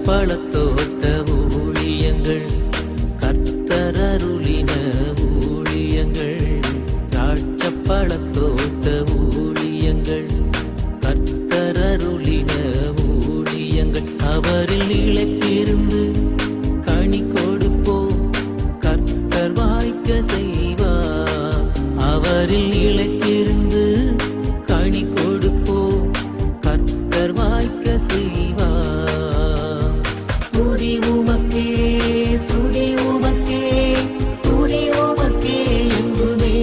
பழத்தோட்ட ஊழியங்கள், கர்த்தரருளின ஊழியங்கள். திராட்சை பழத்தோட்ட ஊழியங்கள், கர்த்தரருளின ஊழியங்கள். அவரில் நிலைத்திருந்து கனி கொடுப்போம், கர்த்தர் வாய்க்க செய்வார். அவரில் நிலைத்திருந்து கனி கொடுப்போம், கர்த்தர் வாய்க்க செய்வார். துதி உமக்கே, துதி உமக்கே, துதி உமக்கே என்றுமே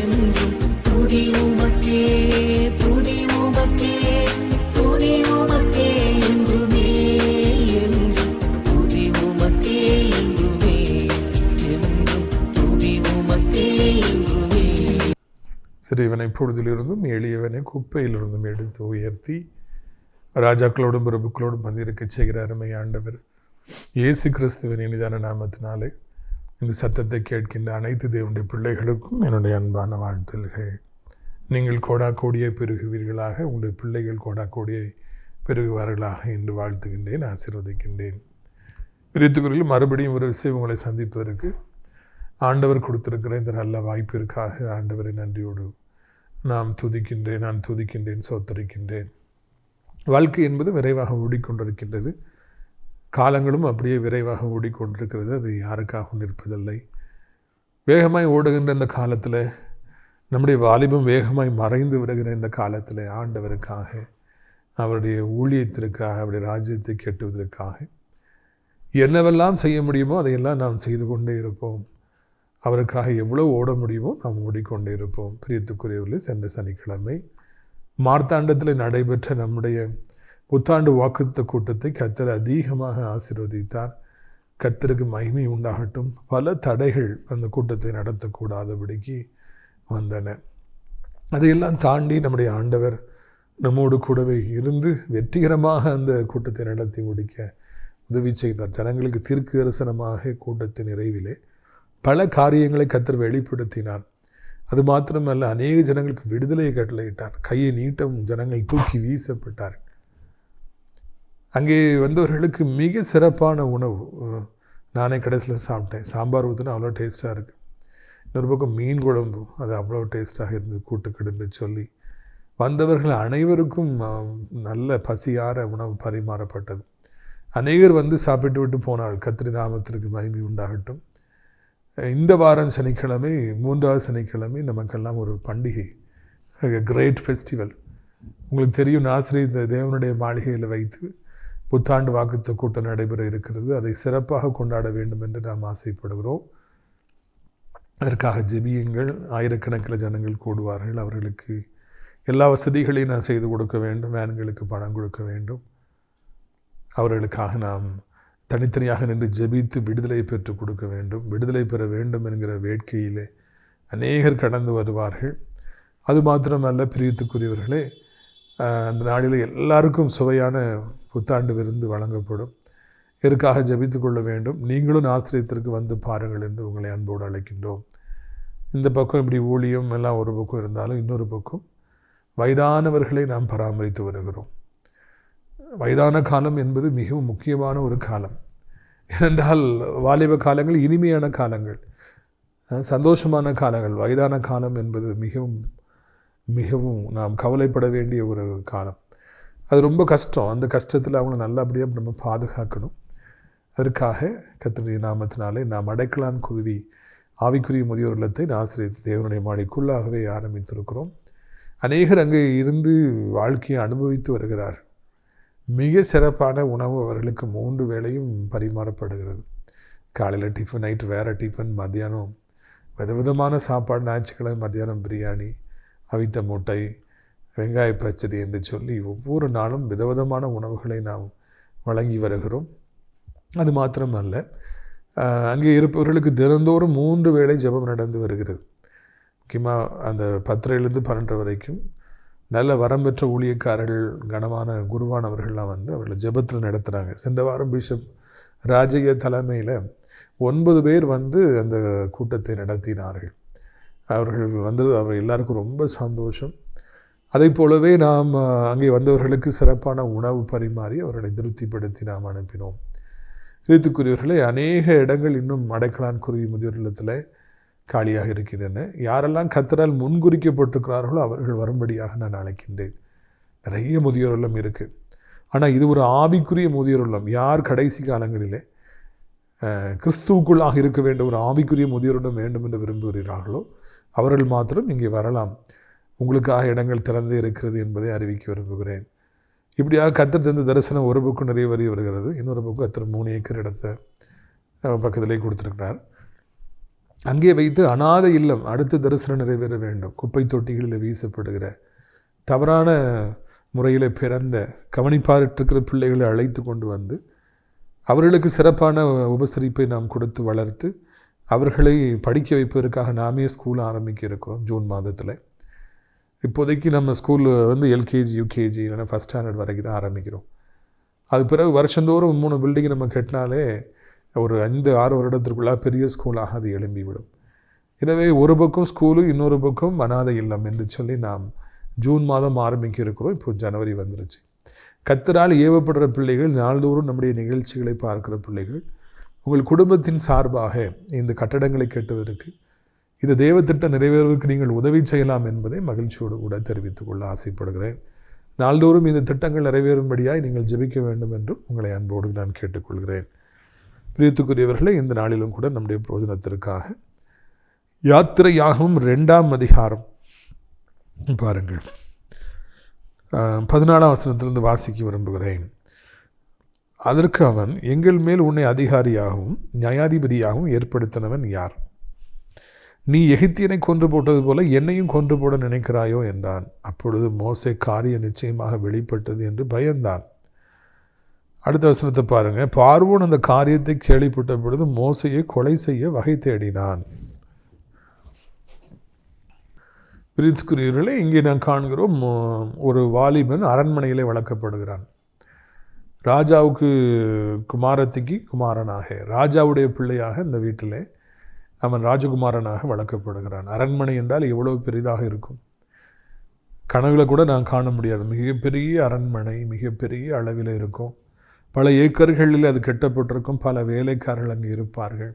என்றும். துதி உமக்கே, துதி உமக்கே, துதி உமக்கே என்றுமே என்றும். துதி உமக்கே என்றுமே என்றும். துதி உமக்கே என்றுமே. சிறியவனை பொழுதிலிருந்தும் எளியவனை குப்பையிலிருந்தும் எடுத்து உயர்த்தி ராஜாக்களோடும் பிரபுக்களோடும் வந்திருக்க செய்கிற அருமை ஆண்டவர் இயேசு கிறிஸ்துவின் இனிதான நாமத்தினாலே இந்த சத்தத்தை கேட்கின்ற அனைத்து தேவனுடைய பிள்ளைகளுக்கும் என்னுடைய அன்பான வாழ்த்துல்கள். நீங்கள் கோடாக்கோடியை பெருகுவீர்களாக, உங்களுடைய பிள்ளைகள் கோடாக்கோடியை பெருகுவார்களாக என்று வாழ்த்துகின்றேன், ஆசீர்வதிக்கின்றேன். விருத்துக்குறையில் மறுபடியும் ஒரு விஷயம் உங்களை சந்திப்பதற்கு ஆண்டவர் கொடுத்திருக்கிற இந்த நல்ல வாய்ப்பிற்காக ஆண்டவரை நன்றியோடு நான் துதிக்கின்றேன், சோத்தரிக்கின்றேன். வாழ்க்கை என்பது விரைவாக ஓடிக்கொண்டிருக்கின்றது. காலங்களும் அப்படியே விரைவாக ஓடிக்கொண்டிருக்கிறது. அது யாருக்காகவும் நிற்பதில்லை. வேகமாய் ஓடுகின்ற இந்த காலத்தில், நம்முடைய வாலிபம் வேகமாய் மறைந்து விடுகிற இந்த காலத்தில் ஆண்டவருக்காக, அவருடைய ஊழியத்திற்காக, அவருடைய ராஜ்யத்தை கெட்டுவதற்காக என்னவெல்லாம் செய்ய முடியுமோ அதையெல்லாம் நாம் செய்து கொண்டே இருப்போம். அவருக்காக எவ்வளோ ஓட முடியுமோ நாம் ஓடிக்கொண்டே இருப்போம். பிரியத்துக்குரியவர்களே, சென்ற சனிக்கிழமை மார்த்தாண்டத்தில் நடைபெற்ற நம்முடைய புத்தாண்டு வாக்குத்த கூட்டத்தை கர்த்தர் அதிகமாக ஆசீர்வதித்தார். கர்த்தருக்கு மகிமை உண்டாகட்டும். பல தடைகள் அந்த கூட்டத்தை நடத்தக்கூடாதபடிக்கு வந்தன. அதையெல்லாம் தாண்டி நம்முடைய ஆண்டவர் நம்மோடு கூடவே இருந்து வெற்றிகரமாக அந்த கூட்டத்தை நடத்தி முடிக்க உதவி செய்தார். ஜனங்களுக்கு தீர்க்கு தரிசனமாக கூட்டத்தின் நிறைவிலே பல காரியங்களை கர்த்தர் வெளிப்படுத்தினார். அது மாத்திரமல்ல, அநேக ஜனங்களுக்கு விடுதலையை கட்டளையிட்டார். கையை நீட்டவும் ஜனங்கள் தூக்கி வீசப்பட்டார். அங்கே வந்தவர்களுக்கு மிக சிறப்பான உணவு நானே கடைசியில் சாப்பிட்டேன். சாம்பார் ஊற்றினா அவ்வளோ டேஸ்ட்டாக இருக்குது. இன்னொரு பக்கம் மீன் குழம்பு, அது அவ்வளோ டேஸ்ட்டாக இருந்தது. கூட்டுக்கடுன்னு சொல்லி வந்தவர்கள் அனைவருக்கும் நல்ல பசியார உணவு பரிமாறப்பட்டது. அநேகர் வந்து சாப்பிட்டு விட்டு போனார்கள். கர்த்தர் நாமத்திற்கு மகிமை உண்டாகட்டும். இந்த வாரம் சனிக்கிழமை, 3வது சனிக்கிழமை நமக்கெல்லாம் ஒரு பண்டிகை, கிரேட் ஃபெஸ்டிவல். உங்களுக்கு தெரியும், நாசரேத் தேவனுடைய மாளிகையில் வைத்து புத்தாண்டு வாக்குத்த கூட்டம் நடைபெற இருக்கிறது. அதை சிறப்பாக கொண்டாட வேண்டும் என்று நாம் ஆசைப்படுகிறோம். அதற்காக ஜெபியுங்கள். ஆயிரக்கணக்கில் ஜனங்கள் கூடுவார்கள். அவர்களுக்கு எல்லா வசதிகளையும் நான் செய்து கொடுக்க வேண்டும். வேன்களுக்கு பணம் கொடுக்க வேண்டும். அவர்களுக்காக நாம் தனித்தனியாக நின்று ஜெபித்து விடுதலை பெற்று கொடுக்க வேண்டும். விடுதலை பெற வேண்டும் என்கிற வேட்கையிலே அநேகர் கடந்து வருவார்கள். அது மாத்திரமல்ல, பிரியத்துக்குரியவர்களே, அந்த நாளில் எல்லாருக்கும் சுவையான புத்தாண்டு விருந்து வழங்கப்படும். இதற்காக ஜெபித்து கொள்ள வேண்டும். நீங்களும் ஆசிரியத்திற்கு வந்து பாருங்கள் என்று உங்களை அன்போடு அழைக்கின்றோம். இந்த பக்கம் இப்படி ஊழியம் எல்லாம் ஒரு பக்கம் இருந்தாலும், இன்னொரு பக்கம் வயதானவர்களை நாம் பராமரித்து வருகிறோம். வயதான காலம் என்பது மிகவும் முக்கியமான ஒரு காலம். ஏனென்றால் வாலிப காலங்கள் இனிமையான காலங்கள், சந்தோஷமான காலங்கள். வயதான காலம் என்பது மிகவும் மிகவும் நாம் கவலைப்பட வேண்டிய ஒரு காலம். அது ரொம்ப கஷ்டம். அந்த கஷ்டத்தில் அவங்கள நல்லபடியாக நம்ம பாதுகாக்கணும். அதற்காக கர்த்தருடைய நாமத்தினாலே நாம் அடைக்கலான் குருவி ஆவிக்குரிய முதியோர் இல்லத்தை ஆசிரியத்து தேவனுடைய மாடிக்குள்ளாகவே ஆரம்பித்திருக்கிறோம். அநேகர் அங்கே இருந்து வாழ்க்கையை அனுபவித்து வருகிறார். மிக சிறப்பான உணவு அவர்களுக்கு 3 வேளையும் பரிமாறப்படுகிறது. காலையில் டிஃபன், நைட்டு வேறு டிஃபன், மத்தியானம் விதவிதமான சாப்பாடு. ஞாயிற்றுக்கிழமை மத்தியானம் பிரியாணி, அவித்த முட்டை, வெங்காய பச்சடி என்று சொல்லி ஒவ்வொரு நாளும் விதவிதமான உணவுகளை நாம் வழங்கி வருகிறோம். அது மாத்திரமல்ல, அங்கே இருப்பவர்களுக்கு தினந்தோறும் 3 வேளை ஜெபம் நடந்து வருகிறது. முக்கியமாக அந்த 10லேருந்து 12 வரைக்கும் நல்ல வரம் பெற்ற ஊழியக்காரர்கள், கனமான குருவானவர்கள்லாம் வந்து அவர்களை ஜெபத்தில் நடத்துகிறாங்க. சென்ற வாரம் பிஷப் ராஜைய தலைமையில் 9 பேர் வந்து அந்த கூட்டத்தை நடத்தினார்கள். அவர்கள் வந்து அவர் எல்லாருக்கும் ரொம்ப சந்தோஷம். அதை போலவே நாம் அங்கே வந்தவர்களுக்கு சிறப்பான உணவு பரிமாறி அவர்களை திருப்திப்படுத்தி நாம் அனுப்பினோம். இதுக்குரியவர்களே, அநேக இடங்கள் இன்னும் அடைக்கலான் குருவி முதியோர் இல்லத்தில் காலியாக இருக்கின்றன. யாரெல்லாம் கர்த்தரால் முன்குறிக்கப்பட்டிருக்கிறார்களோ அவர்கள் வரும்படியாக நான் அழைக்கின்றேன். நிறைய முதியோர் இல்லம் இருக்குது. ஆனால் இது ஒரு ஆவிக்குரிய முதியோர் இல்லம். யார் கடைசி காலங்களிலே கிறிஸ்துவுக்குள்ளாக இருக்க வேண்டிய ஒரு ஆவிக்குரிய முதியோர் இல்லம் வேண்டும் என்று விரும்புகிறீர்களோ அவர்கள் மாத்திரம் இங்கே வரலாம். உங்களுக்காக இடங்கள் திறந்தே இருக்கிறது என்பதை அறிவிக்க விரும்புகிறேன். இப்படியாக கர்த்தர் தந்த தரிசனம் ஒரு பக்கம் நிறைவேறி வருகிறது. இன்னொரு பக்கம் கர்த்தர் 3 ஏக்கர் இடத்தை பக்கத்திலே கொடுத்துருக்கிறார். அங்கே வைத்து அநாதை இல்லம் அடுத்த தரிசனம் நிறைவேற வேண்டும். குப்பை தொட்டிகளில் வீசப்படுகிற தவறான முறையில் பிறந்த கவனிப்பாற்றிருக்கிற பிள்ளைகளை அழைத்து கொண்டு வந்து அவர்களுக்கு சிறப்பான உபசரிப்பை நாம் கொடுத்து வளர்த்து அவர்களை படிக்க வைப்பதற்காக நாமே ஸ்கூல் ஆரம்பிக்க இருக்கிறோம். ஜூன் மாதத்தில் இப்போதைக்கு நம்ம ஸ்கூல் வந்து எல்கேஜி, யூகேஜி இல்லைன்னா ஃபஸ்ட் ஸ்டாண்டர்ட் வரைக்கும் தான் ஆரம்பிக்கிறோம். அது பிறகு வருஷந்தோறும் 3 பில்டிங் நம்ம கட்டினாலே ஒரு 5-6 வருடத்திற்குள்ளாக பெரிய ஸ்கூலாக அது எழும்பிவிடும். எனவே ஒரு பக்கம் ஸ்கூலு, இன்னொரு பக்கம் அநாதை இல்லம் என்று சொல்லி நாம் ஜூன் மாதம் ஆரம்பிக்க இருக்கிறோம். இப்போ ஜனவரி வந்துருச்சு. கர்த்தரால் ஏவப்படுற பிள்ளைகள், நாள்தோறும் நம்முடைய நிகழ்ச்சிகளை பார்க்கிற பிள்ளைகள், உங்கள் குடும்பத்தின் சார்பாக இந்த கட்டடங்களை கட்டுவதற்கு, இந்த தேவத்திட்டம் நிறைவேறுவதற்கு நீங்கள் உதவி செய்யலாம் என்பதை மகிழ்ச்சியோடு கூட தெரிவித்துக் கொள்ள ஆசைப்படுகிறேன். நாள்தோறும் இந்த திட்டங்கள் நிறைவேறும்படியாய் நீங்கள் ஜெபிக்க வேண்டும் என்றும் உங்களை அன்போடு நான் கேட்டுக்கொள்கிறேன். பிரியத்துக்குரியவர்களே, இந்த நாளிலும் கூட நம்முடைய பிரயோஜனத்திற்காக யாத்திரையாகவும் 2ஆம் அதிகாரம் பாருங்கள், 14ஆம் வசனத்திலிருந்து வாசிக்க விரும்புகிறேன். அதற்கு அவன், எங்கள் மேல் உன்னை அதிகாரியாகவும் நியாயாதிபதியாகவும் ஏற்படுத்தினவன் யார்? நீ எகிப்தியனை கொன்று போட்டது போல என்னையும் கொன்று போட நினைக்கிறாயோ என்றான். அப்பொழுது மோசே காரியம் நிச்சயமாக வெளிப்பட்டது என்று பயந்தான். அடுத்த வசனத்தை பாருங்க. பார்வோன் அந்த காரியத்தை கேள்விப்பட்ட பொழுது மோசையை கொலை செய்ய வகை தேடினான். பிரித்துக்குரியவர்களே, இங்கே நான் காண்கிறோம், ஒரு வாலிபன் அரண்மனையிலே வளர்க்கப்படுகிறான். ராஜாவுக்கு குமாரத்திக்கு குமாரனாக, ராஜாவுடைய பிள்ளையாக இந்த வீட்டிலே அவன் ராஜகுமாரனாக வளர்க்கப்படுகிறான். அரண்மனை என்றால் எவ்வளவு பெரிதாக இருக்கும், கனவுல கூட நான் காண முடியாது. மிகப்பெரிய அரண்மனை, மிகப்பெரிய அளவில் இருக்கும். பல ஏக்கர்களில் அது கட்டப்பட்டிருக்கும். பல வேலைக்காரர்கள் அங்கே இருப்பார்கள்.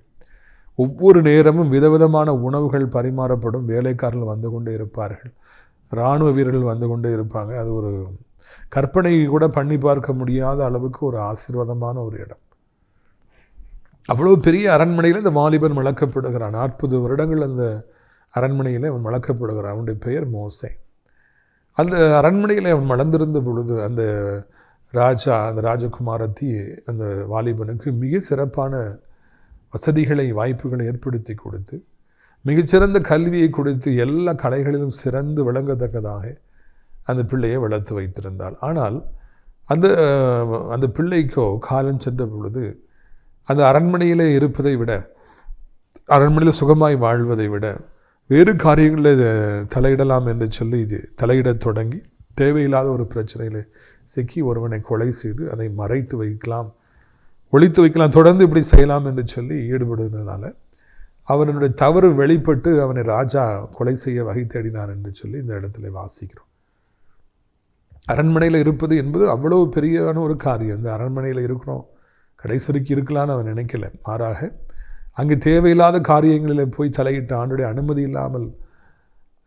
ஒவ்வொரு நேரமும் விதவிதமான உணவுகள் பரிமாறப்படும். வேலைக்காரர்கள் வந்து கொண்டே இருப்பார்கள். இராணுவ வீரர்கள் வந்து கொண்டே இருப்பாங்க. அது ஒரு கற்பனை கூட பண்ணி பார்க்க முடியாத அளவுக்கு ஒரு ஆசீர்வாதமான ஒரு இடம். அவ்வளோ பெரிய அரண்மனையில் இந்த வாலிபன் வளர்க்கப்படுகிறான். 40 வருடங்கள் அந்த அரண்மனையில் அவன் வளர்க்கப்படுகிறான். அவனுடைய பெயர் மோசே. அந்த அரண்மனையில் அவன் வளர்ந்திருந்த பொழுது அந்த ராஜகுமாரத்தி அந்த வாலிபனுக்கு மிக சிறப்பான வசதிகளை, வாய்ப்புகளை ஏற்படுத்தி கொடுத்து, மிகச்சிறந்த கல்வியை கொடுத்து, எல்லா கலைகளிலும் சிறந்து விளங்கத்தக்கதாக அந்த பிள்ளையை வளர்த்து வைத்திருந்தாள். ஆனால் அந்த பிள்ளைக்கோ காலம் சென்ற பொழுது அந்த அரண்மனையில் இருப்பதை விட, அரண்மனையில் சுகமாய் வாழ்வதை விட வேறு காரியங்களில் தலையிடலாம் என்று சொல்லி இது தலையிடத் தொடங்கி தேவையில்லாத ஒரு பிரச்சனையில் சிக்கி ஒருவனை கொலை செய்து அதை மறைத்து வைக்கலாம், ஒழித்து வைக்கலாம், தொடர்ந்து இப்படி செய்யலாம் என்று சொல்லி ஈடுபடுவதனால அவனுடைய தவறு வெளிப்பட்டு அவனை ராஜா கொலை செய்ய வகை தேடினார் என்று சொல்லி இந்த இடத்துல வாசிக்கிறோம். அரண்மனையில் இருப்பது என்பது அவ்வளவு பெரியான ஒரு காரியம். இந்த அரண்மனையில் இருக்கிறோம், கடைசி வரைக்கும் இருக்கலான்னு அவன் நினைக்கல. மாறாக அங்கே தேவையில்லாத காரியங்களில் போய் தலையிட்டு ஆண்டுடைய அனுமதி இல்லாமல்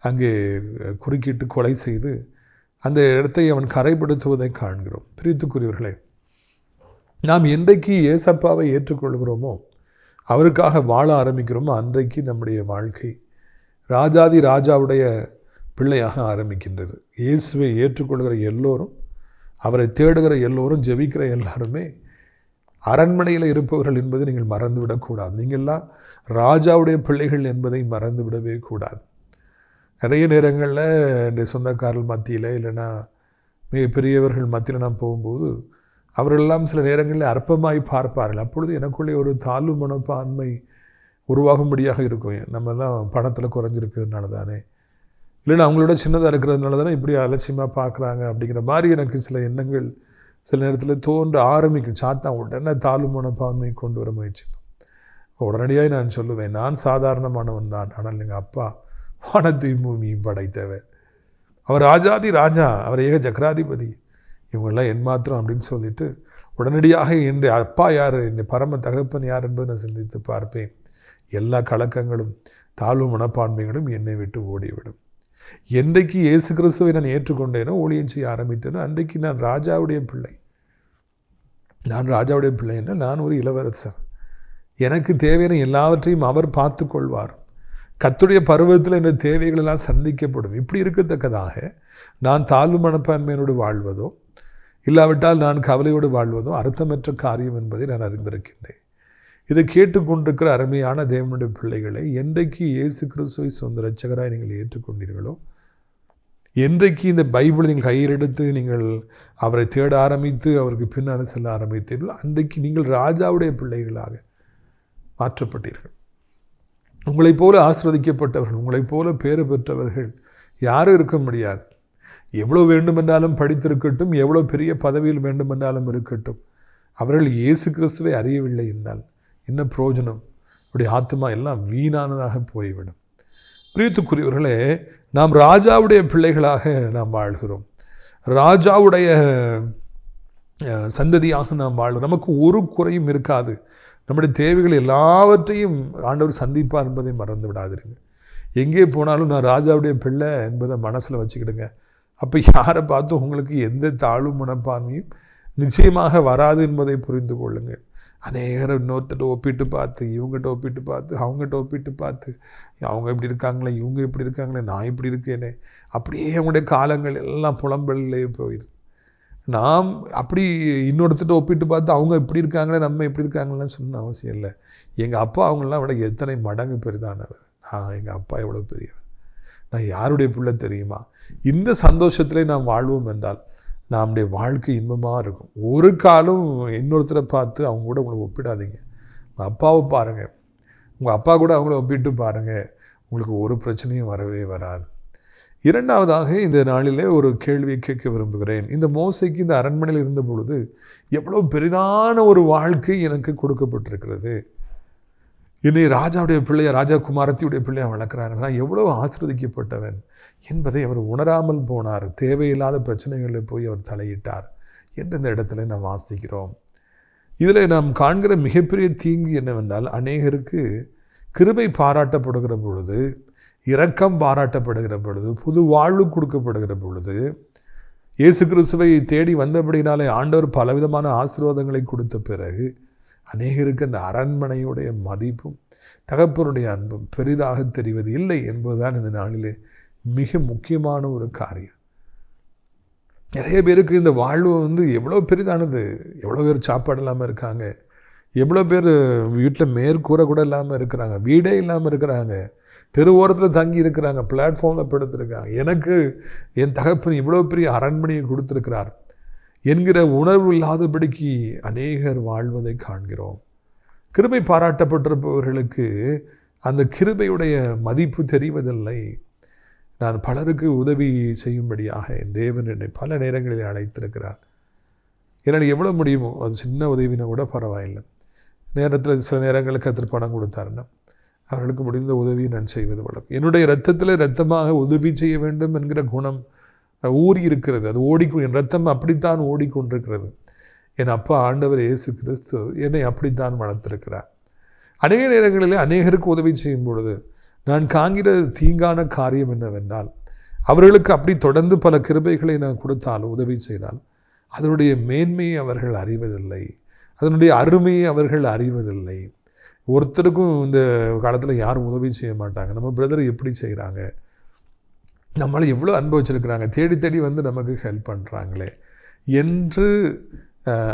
அங்கே குறுக்கிட்டு கொலை செய்து அந்த இடத்தை அவன் கரைப்படுத்துவதை காண்கிறோம். பிரியத்துக்குரியவர்களே, நாம் என்றைக்கு ஏசப்பாவை ஏற்றுக்கொள்கிறோமோ, அவருக்காக வாழ ஆரம்பிக்கிறோமோ, அன்றைக்கு நம்முடைய வாழ்க்கை ராஜாதி ராஜாவுடைய பிள்ளையாக ஆரம்பிக்கின்றது. இயேசுவை ஏற்றுக்கொள்கிற எல்லோரும், அவரை தேடுகிற எல்லோரும், ஜெபிக்கிற எல்லாருமே அரண்மனையில் இருப்பவர்கள் என்பதை நீங்கள் மறந்துவிடக்கூடாது. நீங்கள்லாம் ராஜாவுடைய பிள்ளைகள் என்பதை மறந்துவிடவே கூடாது. நிறைய நேரங்களில் என்னுடைய சொந்தக்காரர்கள் மத்தியில் இல்லைன்னா மிக பெரியவர்கள் மத்தியில் நான் போகும்போது அவர்களெல்லாம் சில நேரங்களில் அற்பமாய் பார்ப்பார்கள். அப்பொழுது எனக்குள்ளே ஒரு தாழ்வு மனப்பான்மை உருவாகும்படியாக இருக்கும். நம்மெல்லாம் பணத்தில் குறைஞ்சிருக்கிறதுனால தானே, இல்லைன்னா அவங்களோட சின்னதாக இருக்கிறதுனால தானே இப்படி அலட்சியமாக பார்க்குறாங்க அப்படிங்கிற மாதிரி எனக்கு சில எண்ணங்கள் சில நேரத்தில் தோன்ற ஆரம்பிக்கும். சாத்தான் உடனே தாழ்வு மனப்பான்மை கொண்டு வர முயற்சிப்போம். உடனடியாக நான் சொல்லுவேன், நான் சாதாரணமானவன் தான், ஆனால் எங்கள் அப்பா வானத்தையும் பூமியும் படைத்தவர், அவர் ராஜாதி ராஜா, அவர் ஏக சக்கராதிபதி, இவங்கெல்லாம் என் மாத்திரம் அப்படின்னு சொல்லிட்டு உடனடியாக என்னுடைய அப்பா யார், என்னுடைய பரம தகப்பன் யார் என்பதை நான் சிந்தித்து பார்ப்பேன். எல்லா கலக்கங்களும் தாழ்வு மனப்பான்மைகளும் என்னை விட்டு ஓடிவிடும். என்றைக்கு இயேசு கிறிஸ்துவை நான் ஏற்றுக்கொண்டேனோ, ஊழியம் செய்ய ஆரம்பித்தேனோ, அன்றைக்கு நான் ராஜாவுடைய பிள்ளை. நான் ராஜாவுடைய பிள்ளை என்ன, நான் ஒரு இளவரசர். எனக்கு தேவையான எல்லாவற்றையும் அவர் பார்த்து கொள்வார். கர்த்தருடைய பருவத்தில் என்ற தேவைகள் எல்லாம் சந்திக்கப்படும். இப்படி இருக்கத்தக்கதாக நான் தாழ்வு மனப்பான்மையோடு வாழ்வதோ இல்லாவிட்டால் நான் கவலையோடு வாழ்வதோ அர்த்தமற்ற காரியம் என்பதை நான் அறிந்திருக்கின்றேன். இதை கேட்டுக்கொண்டிருக்கிற அருமையான தேவனுடைய பிள்ளைகளை, என்றைக்கு இயேசு கிறிஸ்துவை சொந்த இரட்சகராய் நீங்கள் ஏற்றுக்கொண்டீர்களோ, என்றைக்கு இந்த பைபிளை நீங்கள் கையில் எடுத்து நீங்கள் அவரை தேட ஆரம்பித்து அவருக்கு பின்னால் செல்ல ஆரம்பித்தீர்களோ, அன்றைக்கு நீங்கள் ராஜாவுடைய பிள்ளைகளாக மாற்றப்பட்டீர்கள். உங்களைப் போல ஆசீர்வதிக்கப்பட்டவர்கள், உங்களைப் போல பேறு பெற்றவர்கள் யாரும் இருக்க முடியாது. எவ்வளோ வேண்டுமென்றாலும் படித்திருக்கட்டும், எவ்வளோ பெரிய பதவியில் வேண்டுமென்றாலும் இருக்கட்டும், அவர்கள் இயேசு கிறிஸ்துவை அறியவில்லை என்றால் என்ன பிரயோஜனம்? அவருடைய ஆத்மா எல்லாம் வீணானதாக போய்விடும். பிரியத்துக்குரியவர்களே, நாம் ராஜாவுடைய பிள்ளைகளாக நாம் வாழ்கிறோம். ராஜாவுடைய சந்ததியாக நாம் வாழ்கிறோம். நமக்கு ஒரு குறையும் இருக்காது. நம்முடைய தேவைகள் எல்லாவற்றையும் ஆண்டவர் சந்திப்பார் என்பதை மறந்து விடாதிருங்க. எங்கே போனாலும் நான் ராஜாவுடைய பிள்ளை என்பதை மனசில் வச்சுக்கிடுங்க. அப்போ யாரை பார்த்தும் உங்களுக்கு எந்த தாழ்வு மனப்பான்மையும் நிச்சயமாக வராது என்பதை புரிந்து கொள்ளுங்கள். அநேகரை இன்னொருத்தட்ட ஒப்பிட்டு பார்த்து, இவங்ககிட்ட ஒப்பிட்டு பார்த்து, அவங்ககிட்ட ஒப்பிட்டு பார்த்து, அவங்க இப்படி இருக்காங்களே, இவங்க இப்படி இருக்காங்களே, நான் இப்படி இருக்கேனே, அப்படியே அவங்களுடைய காலங்கள் எல்லாம் புலம்பலிலே போயிடுது. நாம் அப்படி இன்னொருத்திட்ட ஒப்பிட்டு பார்த்து அவங்க இப்படி இருக்காங்களே, நம்ம இப்படி இருக்காங்களேன்னு சொன்ன அவசியம் இல்லை. எங்கள் அப்பா அவங்களெலாம் விட எத்தனை மடங்கு பெரிதானவர். எங்கள் அப்பா எவ்வளோ பெரியவர், நான் யாருடைய பிள்ளை தெரியுமா? இந்த சந்தோஷத்திலே நாம் வாழ்வோம் என்றால் நம்முடைய வாழ்க்கை இன்பமாக இருக்கும். ஒரு காலம் இன்னொருத்தரை பார்த்து அவங்க கூட உங்களை ஒப்பிடாதீங்க. உங்கள் அப்பாவை பாருங்கள், உங்கள் அப்பா கூட அவங்கள ஒப்பிட்டு பாருங்கள், உங்களுக்கு ஒரு பிரச்சனையும் வரவே வராது. இரண்டாவதாக இந்த நாளிலே ஒரு கேள்வியை கேட்க விரும்புகிறேன். இந்த மோசைக்கு இந்த அரண்மனையில் இருந்த பொழுது எவ்வளோ பெரிதான ஒரு வாழ்க்கை எனக்கு கொடுக்கப்பட்டிருக்கிறது. என்னை ராஜாவுடைய பிள்ளையா, ராஜா குமாரத்தியுடைய பிள்ளையாக வளர்க்குறாங்க, நான் எவ்வளோ ஆசீர்வதிக்கப்பட்டவன் என்பதை அவர் உணராமல் போனார். தேவையில்லாத பிரச்சனைகளில் போய் அவர் தலையிட்டார் என்று இந்த இடத்துல நாம் வாசிக்கிறோம். இதில் நாம் காண்கிற மிகப்பெரிய தீங்கு என்னவென்றால், அநேகருக்கு கிருபை பாராட்டப்படுகிற பொழுது, இரக்கம் பாராட்டப்படுகிற பொழுது, புது வாழ்வு கொடுக்கப்படுகிற பொழுது, இயேசு கிறிஸ்துவை தேடி வந்தபடினாலே ஆண்டவர் பலவிதமான ஆசீர்வாதங்களை கொடுத்த பிறகு அநேகருக்கு அந்த அரண்மனையுடைய மதிப்பும் தகப்பனுடைய அன்பும் பெரிதாக தெரிவது இல்லை என்பதுதான் இந்த நாளிலே மிக முக்கியமான ஒரு காரியம். நிறைய பேருக்கு இந்த வாழ்வு எவ்வளோ பெரிதானது. எவ்வளோ பேர் சாப்பாடு இல்லாமல் இருக்காங்க, எவ்வளோ பேர் வீட்டில் மேற்கூரை கூட இல்லாமல் இருக்கிறாங்க, வீடே இல்லாமல் இருக்கிறாங்க, தெரு ஓரத்தில் தங்கி இருக்கிறாங்க, பிளாட்ஃபார்மில் படுத்திருக்காங்க. எனக்கு என் தகப்பன் இவ்வளோ பெரிய அரண்மனையை கொடுத்துருக்கிறார் என்கிற உணர்வு இல்லாதபடிக்கு அநேகர் வாழ்வதை காண்கிறோம். கிருபை பாராட்டப்பட்டிருப்பவர்களுக்கு அந்த கிருபையுடைய மதிப்பு தெரிவதில்லை. நான் பலருக்கு உதவி செய்யும்படியாக என் தேவன் என்னை பல நேரங்களில் அழைத்திருக்கிறார். என்னால் எவ்வளோ முடியுமோ அது சின்ன உதவினா கூட பரவாயில்லை. நேரத்தில் சில நேரங்களுக்கு கர்த்தர் பணம் கொடுத்தாருன்னா அவர்களுக்கு முடிந்த உதவியை நான் செய்வது வழக்கம். என்னுடைய இரத்தத்தில் இரத்தமாக உதவி செய்ய வேண்டும் என்கிற குணம் ஊறி இருக்கிறது. அது என் இரத்தம் அப்படித்தான் ஓடிக்கொண்டிருக்கிறது. என் அப்பா ஆண்டவர் இயேசு கிறிஸ்து என்னை அப்படித்தான் வளர்த்திருக்கிறார். அநேக நேரங்களில் அநேகருக்கு உதவி செய்யும் பொழுது நான் காண்கிற தீங்கான காரியம் என்னவென்றால், அவர்களுக்கு அப்படி தொடர்ந்து பல கிருபைகளை நான் கொடுத்தாலும் உதவி செய்தால் அதனுடைய மேன்மையை அவர்கள் அறிவதில்லை, அதனுடைய அருமையை அவர்கள் அறிவதில்லை. ஒருத்தருக்கும் இந்த காலத்தில் யாரும் உதவி செய்ய மாட்டாங்க. நம்ம பிரதர் எப்படி செய்கிறாங்க, நம்மளை எவ்வளோ அனுபவிச்சிருக்கிறாங்க, தேடி தேடி நமக்கு ஹெல்ப் பண்ணுறாங்களே என்று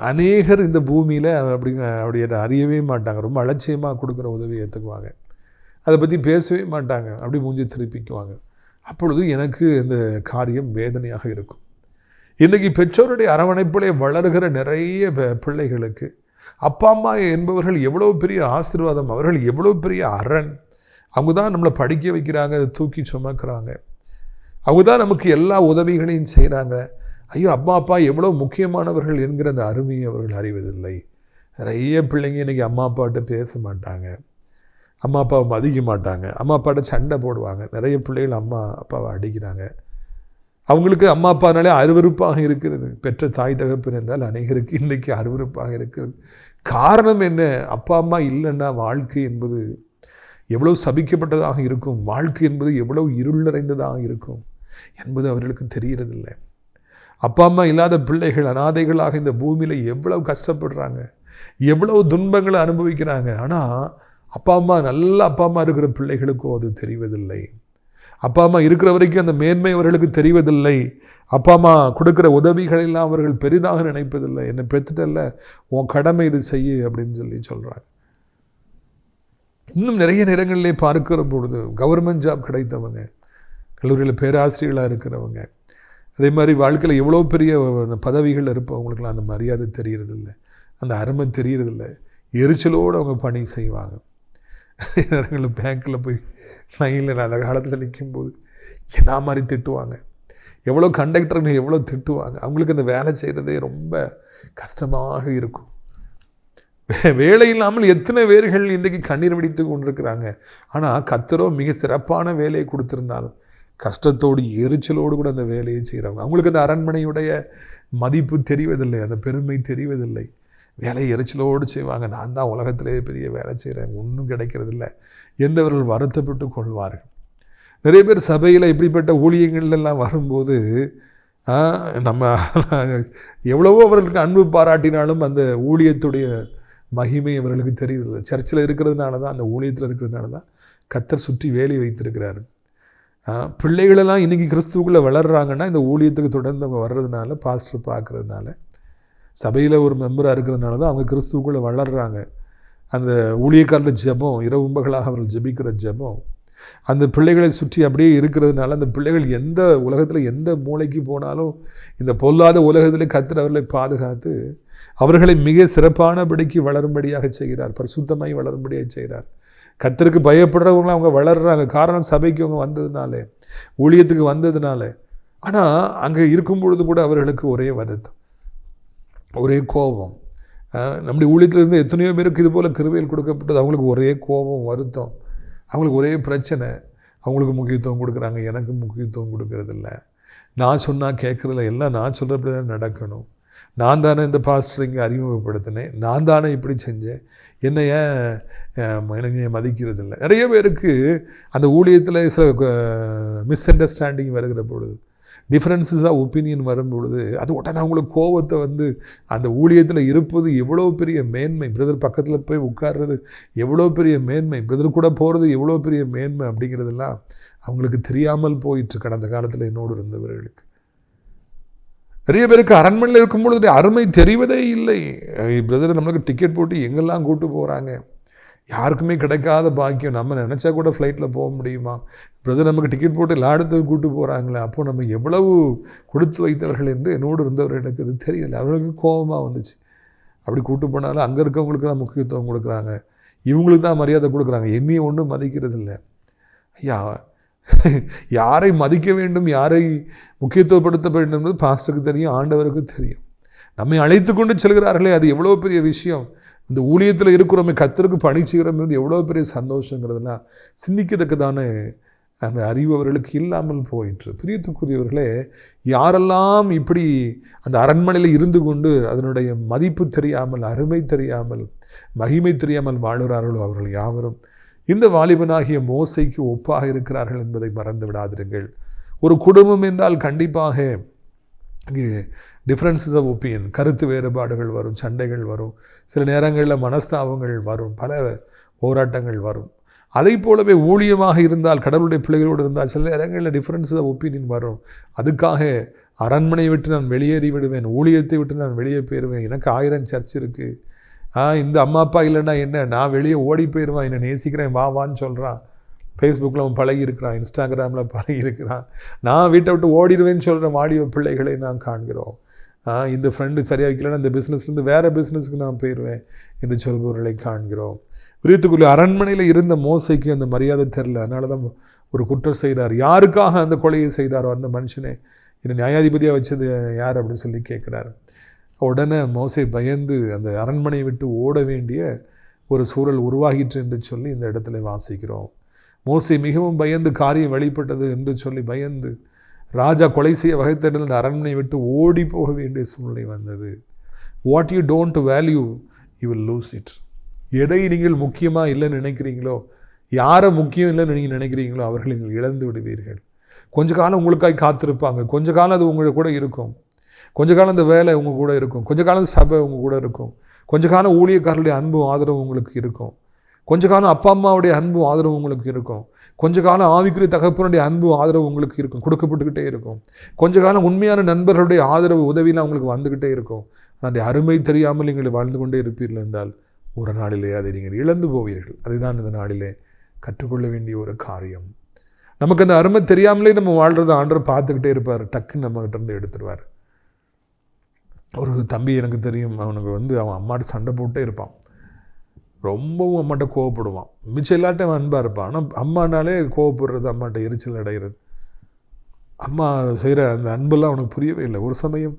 அநேகர் இந்த பூமியில் அப்படி அதை அறியவே மாட்டாங்க. ரொம்ப அலட்சியமாக கொடுக்குற உதவி ஏற்றுக்குவாங்க, அதை பற்றி பேசவே மாட்டாங்க, அப்படி மூஞ்சி திருப்பிக்குவாங்க. அப்பொழுது எனக்கு இந்த காரியம் வேதனையாக இருக்கும். இன்றைக்கி பெற்றோருடைய அரவணைப்பிலே வளர்கிற நிறைய பிள்ளைகளுக்கு அப்பா அம்மா என்பவர்கள் எவ்வளோ பெரிய ஆசீர்வாதம், அவர்கள் எவ்வளோ பெரிய அரண். அவங்க தான் நம்மளை படிக்க வைக்கிறாங்க, தூக்கி சுமக்கிறாங்க, அவங்க தான் நமக்கு எல்லா உதவிகளையும் செய்கிறாங்க. ஐயோ, அம்மா அப்பா எவ்வளோ முக்கியமானவர்கள் என்கிற அந்த அருமையை அவர்கள் அறிவதில்லை. நிறைய பிள்ளைங்க இன்றைக்கி அம்மா அப்பாட்ட பேச மாட்டாங்க, அம்மா அப்பாவை மதிக்க மாட்டாங்க, அம்மா அப்பாட்ட சண்டை போடுவாங்க. நிறைய பிள்ளைகள் அம்மா அப்பாவை அடிக்கிறாங்க. அவங்களுக்கு அம்மா அப்பானாலே அருவருப்பாக இருக்கிறது. பெற்ற தாய் தகப்பன் என்றால் அநேகருக்கு இன்றைக்கி அருவருப்பாக இருக்கிறது. காரணம் என்ன? அப்பா அம்மா இல்லைன்னா வாழ்க்கை என்பது எவ்வளவு சபிக்கப்பட்டதாக இருக்கும், வாழ்க்கை என்பது எவ்வளவு இருள் நிறைந்ததாக இருக்கும் என்பது அவர்களுக்கு தெரிகிறதில்லை. அப்பா அம்மா இல்லாத பிள்ளைகள் அனாதைகளாக இந்த பூமியில் எவ்வளவு கஷ்டப்படுறாங்க, எவ்வளவு துன்பங்களை அனுபவிக்கிறாங்க. ஆனால் அப்பா அம்மா நல்ல அப்பா அம்மா இருக்கிற பிள்ளைகளுக்கும் அது தெரிவதில்லை. அப்பா அம்மா இருக்கிற வரைக்கும் அந்த மேன்மை அவர்களுக்கு தெரிவதில்லை. அப்பா அம்மா கொடுக்குற உதவிகளெல்லாம் அவர்கள் பெரிதாக நினைப்பதில்லை. என்னை பெற்றுட்டல்ல, உன் கடமை இது செய்ய அப்படின்னு சொல்கிறாங்க. இன்னும் நிறைய நேரங்களிலே பார்க்கிற பொழுது கவர்மெண்ட் ஜாப் கிடைத்தவங்க, கல்லூரியில் பேராசிரியர்களாக இருக்கிறவங்க, அதே மாதிரி வாழ்க்கையில் எவ்வளோ பெரிய பதவிகள் இருப்பவங்களுக்கெல்லாம் அந்த மரியாதை தெரிகிறதில்ல, அந்த அருமை தெரிகிறதில்ல. எரிச்சலோடு அவங்க பணி செய்வாங்க. நிறைய நேரங்களில் பேங்க்கில் போய் லைனில் நான் அந்த காலத்தில் நிற்கும்போது என்ன மாதிரி திட்டுவாங்க, எவ்வளோ கண்டக்டருங்க எவ்வளோ திட்டுவாங்க. அவங்களுக்கு அந்த வேலை செய்கிறதே ரொம்ப கஷ்டமாக இருக்கும். வேலை இல்லாமல் எத்தனை பேர்கள் இன்றைக்கு கண்ணீர் வெடித்து கொண்டிருக்கிறாங்க. ஆனால் கர்த்தரோ மிக சிறப்பான வேலையை கொடுத்துருந்தாலும் கஷ்டத்தோடு எரிச்சலோடு கூட அந்த வேலையை செய்கிறவங்க. அவங்களுக்கு அந்த அரண்மனையுடைய மதிப்பு தெரிவதில்லை, அந்த பெருமை தெரிவதில்லை. வேலையை எரிச்சலோடு செய்வாங்க. நான் தான் உலகத்திலே பெரிய வேலை செய்கிறேன், ஒன்றும் கிடைக்கிறதில்லை என்றவர்கள் வருத்தப்பட்டு கொள்வார்கள். நிறைய பேர் சபையில் இப்படிப்பட்ட ஊழியங்கள்லாம் வரும்போது நம்ம எவ்வளவோ அவர்களுக்கு அன்பு பாராட்டினாலும் அந்த ஊழியத்துடைய மகிமை அவர்களுக்கு தெரியுது. சர்ச்சில் இருக்கிறதுனால தான், அந்த ஊழியத்தில் இருக்கிறதுனால தான் கர்த்தர் சுற்றி வேலை வைத்திருக்கிறாரு. பிள்ளைகளெல்லாம் இன்றைக்கி கிறிஸ்துவுக்குள்ளே வளர்கிறாங்கன்னா இந்த ஊழியத்துக்கு தொடர்ந்து அவங்க வர்றதுனால, பாஸ்டர் பார்க்குறதுனால, சபையில் ஒரு மெம்பராக இருக்கிறதுனால தான் அவங்க கிறிஸ்துவுக்குள்ளே வளர்கிறாங்க. அந்த ஊழியக்காரர்கள் ஜெபம், இரவும்பகலாக அவர்கள் ஜெபிக்கிற ஜெபம் அந்த பிள்ளைகளை சுற்றி அப்படியே இருக்கிறதுனால அந்த பிள்ளைகள் எந்த உலகத்தில் எந்த மூளைக்கு போனாலும் இந்த பொல்லாத உலகத்தில் கர்த்தர் அவர்களை பாதுகாத்து அவர்களை மிக சிறப்பானபடிக்கு வளரும்படியாக செய்கிறார், பரிசுத்தமாய் வளரும்படியாக செய்கிறார். கர்த்தருக்கு பயப்படுறவங்களும் அவங்க வளர்கிறாங்க. காரணம் சபைக்கு அவங்க வந்ததுனால, ஊழியத்துக்கு வந்ததுனால. ஆனால் அங்கே இருக்கும் பொழுது கூட அவர்களுக்கு ஒரே வருத்தம், ஒரே கோபம். நம்முடைய ஊழியத்தில் இருந்து எத்தனையோ பேருக்கு இது போல் கிருபையில் கொடுக்கப்பட்டது. அவங்களுக்கு ஒரே கோபம், வருத்தம், அவங்களுக்கு ஒரே பிரச்சனை. அவங்களுக்கு முக்கியத்துவம் கொடுக்குறாங்க, எனக்கு முக்கியத்துவம் கொடுக்கறதில்ல. நான் சொன்னால் கேட்குறதில்ல, எல்லாம் நான் சொல்கிறப்படி தான் நடக்கணும். நான் தானே இந்த பாஸ்டர் இங்கே அறிமுகப்படுத்தினேன், நான் தானே இப்படி செஞ்சேன், என்னை எனக்கு மதிக்கிறதில்லை. நிறைய பேருக்கு அந்த ஊழியத்தில் சில மிஸ் அண்டர்ஸ்டாண்டிங் வருகிற பொழுது, டிஃப்ரென்சஸ் ஆஃப் ஒப்பீனியன் வரும் பொழுது அது உடனே அவங்களுக்கு கோபத்தை வந்து அந்த ஊழியத்தில் இருப்பது எவ்வளோ பெரிய மேன்மை, பிரதர் பக்கத்தில் போய் உட்கார்றது எவ்வளோ பெரிய மேன்மை, பிரதர் கூட போகிறது எவ்வளோ பெரிய மேன்மை அப்படிங்கிறதெல்லாம் அவங்களுக்கு தெரியாமல் போயிட்டு கடந்த காலத்தில் என்னோடு இருந்தவர்களுக்கு. நிறைய பேருக்கு அரண்மனையில் இருக்கும்பொழுது அருமை தெரிவதே இல்லை. பிரதர் நம்மளுக்கு டிக்கெட் போட்டு எங்கெல்லாம் கூப்பிட்டு போகிறாங்க, யாருக்குமே கிடைக்காத பாக்கியம். நம்ம நினச்சா கூட ஃப்ளைட்டில் போக முடியுமா? பிரதர் நமக்கு டிக்கெட் போட்டு எல்லா இடத்துக்கு கூப்பிட்டு போகிறாங்களே, அப்போது நம்ம எவ்வளவு கொடுத்து வைத்தவர்கள் என்று என்னோடு இருந்தவர்களுக்கு அது தெரியல. அவர்களுக்கு கோபமாக வந்துச்சு. அப்படி கூப்பிட்டு போனாலும் அங்கே இருக்கவங்களுக்கு தான் முக்கியத்துவம் கொடுக்குறாங்க, இவங்களுக்கு தான் மரியாதை கொடுக்குறாங்க, என்னையும் ஒன்றும் மதிக்கிறது இல்லை. ஐயா, யாரை மதிக்க வேண்டும், யாரை முக்கியத்துவப்படுத்த வேண்டும் என்பது பாஸ்டருக்கு தெரியும், ஆண்டவருக்கு தெரியும். நம்மை அழைத்து கொண்டு செல்கிறார்களே, அது எவ்வளோ பெரிய விஷயம். இந்த ஊழியத்தில் இருக்கிறோமே, கர்த்தருக்கு பணி செய்கிறோம் எவ்வளோ பெரிய சந்தோஷங்கிறதுலாம் சிந்திக்கத்தக்கதான அந்த அறிவு அவர்களுக்கு இல்லாமல் போயிற்று. பிரியத்துக்குரியவர்களே, யாரெல்லாம் இப்படி அந்த அரண்மனையில் இருந்து கொண்டு அதனுடைய மதிப்பு தெரியாமல், அருமை தெரியாமல், மகிமை தெரியாமல் வாழுகிறார்களோ அவர்கள் யாவரும் இந்த வாலிபனாகிய மோசைக்கு ஒப்பாக இருக்கிறார்கள் என்பதை மறந்து விடாதிருங்கள். ஒரு குடும்பம் என்றால் கண்டிப்பாக இங்கே டிஃப்ரென்சஸ் ஆஃப் ஒப்பீனியன், கருத்து வேறுபாடுகள் வரும், சண்டைகள் வரும், சில நேரங்களில் மனஸ்தாபங்கள் வரும், பல போராட்டங்கள் வரும். அதை போலவே ஊழியமாக இருந்தால், கடவுளுடைய பிள்ளைகளோடு இருந்தால் சில நேரங்களில் டிஃப்ரென்சஸ் ஆஃப் ஒப்பீனியன் வரும். அதுக்காக அரண்மனையை விட்டு நான் வெளியேறி விடுவேன், ஊழியத்தை விட்டு நான் வெளியே போயிடுவேன், எனக்கு 1000 சர்ச் இருக்குது, இந்த அம்மா அப்பா இல்லைன்னா என்ன, நான் வெளியே ஓடி போயிடுவேன், என்னை நேசிக்கிறேன் வான்னு சொல்கிறான். ஃபேஸ்புக்கில் அவன் பழகி இருக்கிறான், இன்ஸ்டாகிராமில் பழகி இருக்கிறான். நான் வீட்டை விட்டு ஓடிடுவேன்னு சொல்கிற வாடியோ பிள்ளைகளை நான் காண்கிறோம். இந்த ஃப்ரெண்டு சரியாக வைக்கலன்னா இந்த பிஸ்னஸ்லேருந்து வேறு பிஸ்னஸுக்கு நான் போயிடுவேன் என்று சொல்பவர்களை காண்கிறோம். பிரியத்துக்குள்ளே அரண்மனையில் இருந்த மோசைக்கு அந்த மரியாதை தெரில, அதனால தான் ஒரு குற்றம் செய்கிறார். யாருக்காக அந்த கொலையை செய்தாரோ அந்த மனுஷனே என்னை நியாயாதிபதியாக வச்சது யார் அப்படின்னு சொல்லி கேட்குறாரு. உடனே மோசை பயந்து அந்த அரண்மனையை விட்டு ஓட வேண்டிய ஒரு சூழல் உருவாகிற்று என்று சொல்லி இந்த இடத்துல வாசிக்கிறோம். மோசை மிகவும் பயந்து காரியம் வெளிப்பட்டது என்று சொல்லி பயந்து ராஜா கொலை செய்ய வகை தேடில் அந்த அரண்மனை விட்டு ஓடி போக வேண்டிய சூழ்நிலை வந்தது. What you don't value you will lose it. எதை நீங்கள் முக்கியமாக இல்லைன்னு நினைக்கிறீங்களோ, யாரை முக்கியம் இல்லைன்னு நீங்கள் நினைக்கிறீங்களோ அவர்களை நீங்கள் இழந்து விடுவீர்கள். கொஞ்ச காலம் உங்களுக்காக காத்திருப்பாங்க, கொஞ்ச காலம் அது உங்களை கூட இருக்கும், கொஞ்ச காலம் அந்த வேலை உங்கள் கூட இருக்கும், கொஞ்ச காலம் சபை உங்கள் கூட இருக்கும், கொஞ்ச காலம் ஊழியக்காரருடைய அன்பும் ஆதரவும் உங்களுக்கு இருக்கும், கொஞ்ச காலம் அப்பா அம்மாவுடைய அன்பும் ஆதரவும் உங்களுக்கு இருக்கும், கொஞ்ச காலம் ஆவிக்குரிய தகப்பனுடைய அன்பும் ஆதரவு உங்களுக்கு இருக்கும், கொடுக்கப்பட்டுக்கிட்டே இருக்கும், கொஞ்ச காலம் உண்மையான நண்பர்களுடைய ஆதரவு உதவியெல்லாம் உங்களுக்கு வந்துக்கிட்டே இருக்கும். அந்த அருமை தெரியாமல் நீங்கள் வாழ்ந்து கொண்டே இருப்பீர்கள் என்றால் ஒரு நாளிலே அதை நீங்கள் இழந்து போவீர்கள். அதுதான் இந்த நாளிலே கற்றுக்கொள்ள வேண்டிய ஒரு காரியம். நமக்கு அந்த அருமை தெரியாமலே நம்ம வாழ்கிறத ஆண்டவர் பார்த்துக்கிட்டே இருப்பார், டக்குன்னு நம்மகிட்ட இருந்து எடுத்துருவார். ஒரு தம்பி எனக்கு தெரியும், அவனுக்கு அவன் அம்மாட்ட சண்டை போட்டே இருப்பான், ரொம்பவும் அம்மாட்ட கோவப்படுவான். மிச்சம் எல்லாட்டையும் அவன் அன்பாக இருப்பான். ஆனால் அம்மானாலே கோவப்படுறது, அம்மாட்ட எரிச்சல் அடைகிறது, அம்மா செய்கிற அந்த அன்பெல்லாம் அவனுக்கு புரியவே இல்லை. ஒரு சமயம்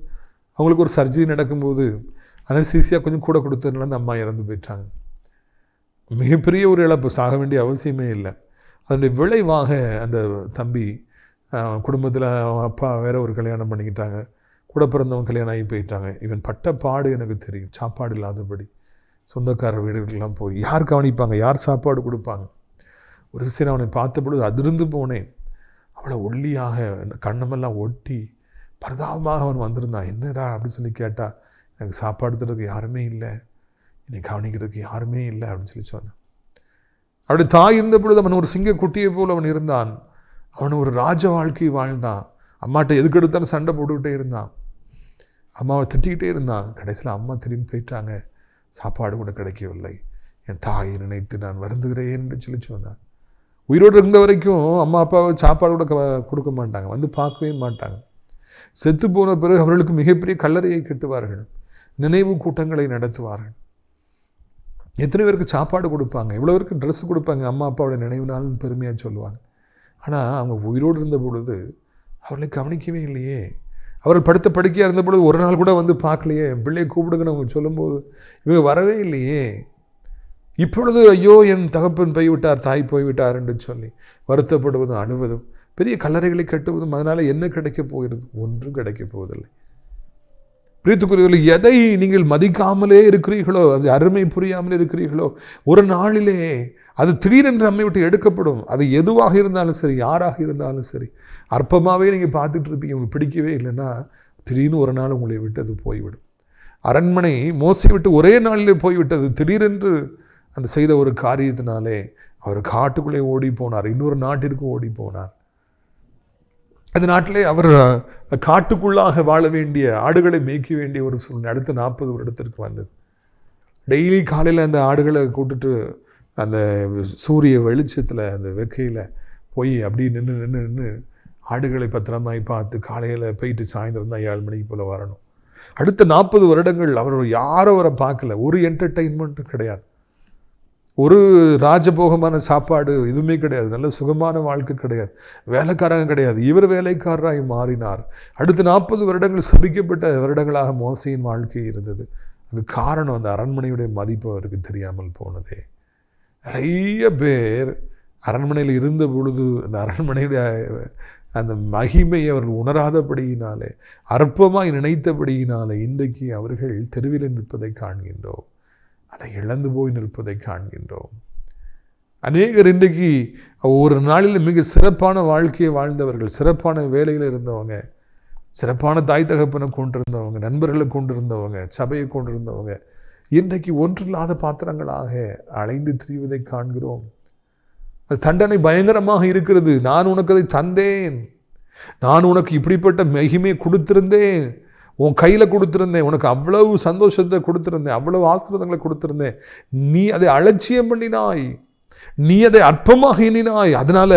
அவங்களுக்கு ஒரு சர்ஜரி நடக்கும்போது அனஸ்தீசியா கொஞ்சம் கூட கொடுத்ததுனால அந்த அம்மா இறந்து போயிட்டாங்க. மிகப்பெரிய ஒரு இழப்பு, சாக வேண்டிய அவசியமே இல்லை. அதனுடைய விளைவாக அந்த தம்பி குடும்பத்தில் அவன் அப்பா வேற ஒரு கல்யாணம் பண்ணிக்கிட்டாங்க, கூட பிறந்தவன் கல்யாணம் ஆகி போயிட்டாங்க. இவன் பட்ட பாடு எனக்கு தெரியும். சாப்பாடு இல்லாதபடி சொந்தக்கார வீடுகளுக்கெல்லாம் போய் யார் கவனிப்பாங்க, யார் சாப்பாடு கொடுப்பாங்க. ஒரு விஷயம் அவனை பார்த்த பொழுது அதிர்ந்து போனேன். அவளை ஒல்லியாக கண்ணமெல்லாம் ஒட்டி பரிதாபமாக அவன் வந்திருந்தான். என்னடா அப்படின்னு சொல்லி கேட்டால், எனக்கு சாப்பாடு தரதுக்கு யாருமே இல்லை, என்னை கவனிக்கிறதுக்கு யாருமே இல்லை அப்படின்னு சொல்லி சொன்னான். அவருடைய தாய் இருந்த பொழுது அவன் ஒரு சிங்க குட்டியை போல் அவன் இருந்தான். அவன் ஒரு ராஜ வாழ்க்கை வாழ்ந்தான். அம்மாட்ட எதுக்கு எடுத்தாலும் சண்டை போட்டுக்கிட்டே இருந்தான், அம்மாவை திட்டிக்கிட்டே இருந்தான். கடைசியில் அம்மா திடீர்னு போயிட்டாங்க, சாப்பாடு கூட கிடைக்கவில்லை, என் தாயை நினைத்து நான் வருந்துகிறேன் என்று சொல்லி சொன்னான். உயிரோடு இருந்த வரைக்கும் அம்மா அப்பாவை சாப்பாடு கூட கொடுக்க மாட்டாங்க, வந்து பார்க்கவே மாட்டாங்க. செத்து போன பிறகு அவர்களுக்கு மிகப்பெரிய கல்லறையை கட்டுவார்கள், நினைவு கூட்டங்களை நடத்துவார்கள். எத்தனை பேருக்கு சாப்பாடு கொடுப்பாங்க, எவ்வளோ பேருக்கு ட்ரெஸ் கொடுப்பாங்க, அம்மா அப்பாவோட நினைவு நாள்னு பெருமையாக சொல்லுவாங்க. ஆனால் அவங்க உயிரோடு இருந்த பொழுது அவர்களை கவனிக்கவே இல்லையே. அவர்கள் படுத்த படுக்கையாக இருந்த பொழுது ஒரு நாள் கூட வந்து பார்க்கலையே. பிள்ளையை கூப்பிடுங்கன்னு அவங்க சொல்லும்போது இவங்க வரவே இல்லையே. இப்பொழுது ஐயோ என் தகப்பன் போய்விட்டார், தாய் போய்விட்டார் என்று சொல்லி வருத்தப்படுவதும் அழுவதும், பெரிய கல்லறைகளை கட்டுவதும், அதனால் என்ன கிடைக்கப் போகிறது? ஒன்றும் கிடைக்கப் போவதில்லை. பிரியத்துக்குரியவர்களே, எதை நீங்கள் மதிக்காமலே இருக்கிறீர்களோ, அது அருமை புரியாமலே இருக்கிறீர்களோ, ஒரு நாளிலே அது திடீரென்று நம்மை விட்டு எடுக்கப்படும். அது எதுவாக இருந்தாலும் சரி, யாராக இருந்தாலும் சரி, அற்பமாகவே நீங்கள் பார்த்துட்டு இருப்பீங்க. உங்களுக்கு பிடிக்கவே இல்லைன்னா திடீர்னு ஒரு நாள் உங்களை விட்டு அது போய்விடும். அரண்மனை மோசை விட்டு ஒரே நாளிலே போய்விட்டது. திடீரென்று அந்த செய்த ஒரு காரியத்தினாலே அவர் காட்டுக்குள்ளே ஓடி போனார், இன்னொரு நாட்டிற்கு ஓடி போனார். அந்த நாட்டிலே அவர் காட்டுக்குள்ளாக வாழ வேண்டிய, ஆடுகளை மேய்க்க வேண்டிய ஒரு சூழ்நிலை அடுத்த 40 வருடத்திற்கு வந்தது. டெய்லி காலையில் அந்த ஆடுகளை கூட்டுட்டு அந்த சூரிய வெளிச்சத்தில் அந்த வெக்கையில் போய் அப்படி நின்று ஆடுகளை பத்திரமாய் பார்த்து காலையில் போயிட்டு சாயந்தரம் தான் 7 மணிக்கு போல் வரணும். அடுத்த 40 வருடங்கள் அவர் யாரும் அவரை பார்க்கல. ஒரு என்டர்டெயின்மெண்ட்டும் கிடையாது, ஒரு ராஜபோகமான சாப்பாடு எதுவுமே கிடையாது, நல்ல சுகமான வாழ்க்கை கிடையாது, வேலைக்காரங்க கிடையாது. இவர் வேலைக்காரராய் மாறினார். அடுத்த 40 வருடங்கள் சபிக்கப்பட்ட வருடங்களாக மோசையின் வாழ்க்கை இருந்தது. அது காரணம் அந்த அரண்மனையுடைய மதிப்பு அவருக்கு தெரியாமல் போனதே. நிறைய பேர் அரண்மனையில் இருந்த பொழுது அந்த அரண்மனையுடைய அந்த மகிமையை அவர்கள் உணராதபடியினாலே, அற்பமாய் நினைத்தபடியினாலே இன்றைக்கு அவர்கள் தெருவில் நிற்பதை காண்கின்றோம், அதை இழந்து போய் நிற்பதை காண்கின்றோம். அநேகர் இன்றைக்கு ஒரு நாளில் மிக சிறப்பான வாழ்க்கையை வாழ்ந்தவர்கள், சிறப்பான வேலையில் இருந்தவங்க, சிறப்பான தாய் தகப்பனை கொண்டிருந்தவங்க, நண்பர்களை கொண்டிருந்தவங்க, சபையை கொண்டிருந்தவங்க, இன்றைக்கு ஒன்றில்லாத பாத்திரங்களாக அலைந்து திரிவதை காண்கிறோம். அது தண்டனை பயங்கரமாக இருக்கிறது. நான் உனக்கு அதை தந்தேன், நான் உனக்கு இப்படிப்பட்ட மகிமையை கொடுத்திருந்தேன், உன் கையில் கொடுத்துருந்தேன், உனக்கு அவ்வளவு சந்தோஷத்தை கொடுத்துருந்தேன், அவ்வளவு ஆசீர்வாதங்களை கொடுத்துருந்தேன், நீ அதை அலட்சியம் பண்ணினாய், நீ அதை அற்பமாக எண்ணினாய், அதனால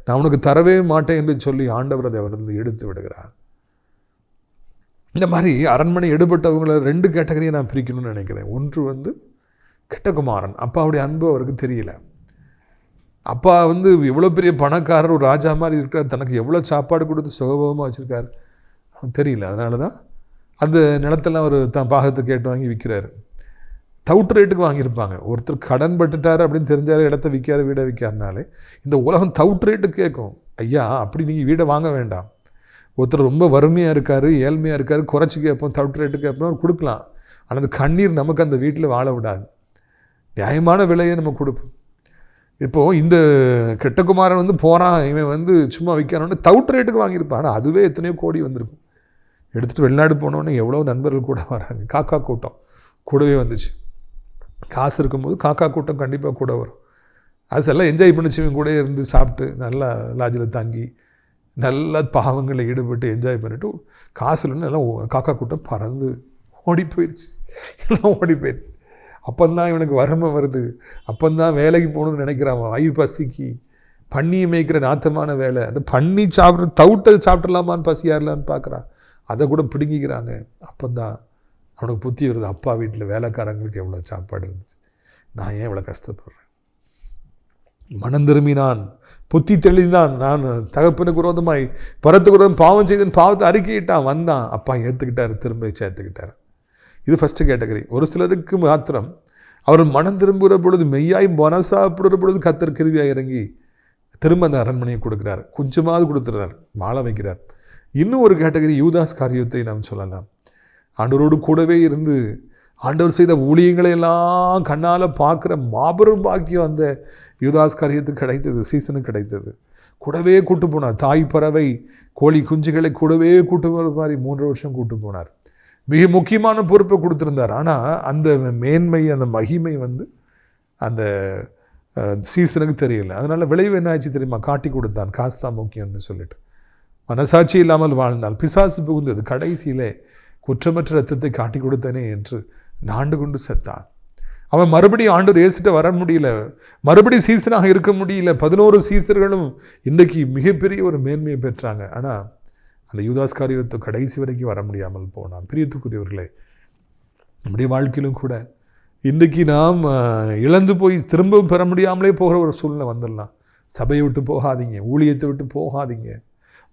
நான் உனக்கு தரவே மாட்டேன் என்று சொல்லி ஆண்டவர் அதை அவரிருந்து எடுத்து விடுகிறார். இந்த மாதிரி அரண்மனை எடுபட்டவங்களை 2 கேட்டகரியை நான் பிரிக்கணும்னு நினைக்கிறேன். ஒன்று கெட்ட குமாரன், அப்பாவுடைய அன்பு அவருக்கு தெரியல. அப்பா எவ்வளோ பெரிய பணக்காரர், ஒரு ராஜா மாதிரி இருக்கார், தனக்கு எவ்வளோ சாப்பாடு கொடுத்து சுகபோகமாக வச்சுருக்காரு அவனுக்கு தெரியல. அதனால தான் அந்த நிலத்தெல்லாம் அவர் தான் பாகத்தை கேட்டு வாங்கி விற்கிறாரு. தவுட்டு ரேட்டுக்கு வாங்கியிருப்பாங்க. ஒருத்தர் கடன் பட்டுட்டார் அப்படின்னு தெரிஞ்சார், இடத்த விற்காரு, வீடை விற்காருனாலே இந்த உலகம் தவுட்டு ரேட்டு கேட்கும். ஐயா அப்படி நீங்கள் வீடை வாங்க வேண்டாம், ஒருத்தர் ரொம்ப வறுமையாக இருக்கார், ஏழ்மையாக இருக்கார், குறைச்சி கேட்போம், தவிட்டு ரேட்டு கேட்போம், அவர் கொடுக்கலாம். ஆனால் அந்த கண்ணீர் நமக்கு அந்த வீட்டில் வாழ விடாது. நியாயமான விலையை நம்ம கொடுப்போம். இப்போது இந்த கெட்டகுமாரன் வந்து போகிறான், இவன் வந்து சும்மா விற்கிறான்னு தவிட்டு ரேட்டுக்கு வாங்கியிருப்பான். ஆனால் அதுவே எத்தனையோ கோடி வந்திருக்கும். எடுத்துகிட்டு வெளிநாடு போனோன்னே எவ்வளோ நண்பர்கள் கூட வராங்க. காக்கா கூட்டம் கூடவே வந்துச்சு. காசு இருக்கும்போது காக்கா கூட்டம் கண்டிப்பாக கூட வரும். அது எல்லாம் என்ஜாய் பண்ணிச்சு. இவன் கூட இருந்து சாப்பிட்டு நல்லா லாட்ஜில் தங்கி நல்லா பாவங்களில் ஈடுபட்டு என்ஜாய் பண்ணிவிட்டு காசு இல்லைன்னு எல்லாம் காக்கா கூட்டம் பறந்து ஓடி போயிடுச்சு. எல்லாம் ஓடி போயிடுச்சு. அப்போந்தான் இவனுக்கு வறுமை வருது. அப்போந்தான் வேலைக்கு போகணுன்னு நினைக்கிறான். வயிறு பசிக்கு பன்னியை மேய்க்கிற நாத்தமான வேலை. அந்த பன்னி சாப்பிட்ற தவிட்டை சாப்பிட்றலாமான்னு பசி யாரலான்னு பார்க்குறான். அதை கூட பிடுங்கிக்கிறாங்க. அப்போந்தான் அவனுக்கு புத்தி வருது, அப்பா வீட்டில் வேலைக்காரங்களுக்கு எவ்வளோ சாப்பாடு இருந்துச்சு, நான் ஏன் இவ்வளோ கஷ்டப்படுறேன். மனம் திரும்பினான், புத்தி தெளிந்தான். நான் தகப்பனுக்கு விரோதமாய் பரத்துக்கு விரோதம் பாவம் செய்தேன், பாவத்தை அறிக்கையிட்டான். வந்தான், அப்பா ஏற்றுக்கிட்டார், திரும்ப சேர்த்துக்கிட்டார். இது ஃபஸ்ட்டு கேட்டகரி. ஒரு சிலருக்கு மாத்திரம் அவர் மனம் திரும்புகிற பொழுது, மெய்யாய் மனசாப்படுற பொழுது கர்த்தர் கிருபையாக இறங்கி திரும்ப அந்த அரண்மனையை கொடுக்குறார். கொஞ்சமாவது கொடுத்துட்றார், மாலை வைக்கிறார். இன்னும் ஒரு கேட்டகரி யூதாஸ் காரியத்தை நாம் சொல்லலாம். ஆண்டவரோடு கூடவே இருந்து ஆண்டவர் செய்த ஊழியங்களை எல்லாம் கண்ணால் பார்க்குற மாபெரும் பாக்கியம் அந்த யூதாஸ் காரியத்துக்கு கிடைத்தது, சீசனுக்கு கிடைத்தது. கூடவே கூட்டு போனார். தாய் பறவை கோழி குஞ்சுகளை கூடவே கூட்டு போகிற மாதிரி 3 வருஷம் கூட்டு போனார். மிக முக்கியமான பொறுப்பை கொடுத்துருந்தார். ஆனால் அந்த மேன்மை, அந்த மகிமை வந்து அந்த சீசனுக்கு தெரியல. அதனால் விளைவு என்ன ஆச்சு தெரியுமா? காட்டி கொடுத்தான், காசு தான் முக்கியம்னு சொல்லிட்டு. மனசாட்சி இல்லாமல் வாழ்ந்தால் பிசாசு புகுந்தது. கடைசியிலே குற்றமற்ற ரத்தத்தை காட்டி கொடுத்தனே என்று நாண்டு கொண்டு செத்தான். அவன் மறுபடியும் ஆண்டவர் இயேசுட்ட வர முடியல, மறுபடியும் சீசனாக இருக்க முடியல. 11 சீசர்களும் இன்றைக்கு மிகப்பெரிய ஒரு மேன்மையை பெற்றாங்க. ஆனால் அந்த யூதாஸ் காரியத்தை கடைசி வரைக்கும் வர முடியாமல் போனான். பிரியத்துக்குரியவர்களே, நம்முடைய வாழ்க்கையிலும் கூட இன்றைக்கு நாம் இழந்து போய் திரும்பவும் பெற முடியாமலே போகிற ஒரு சூழ்நிலை வந்துடலாம். சபையை விட்டு போகாதீங்க, ஊழியத்தை விட்டு போகாதீங்க,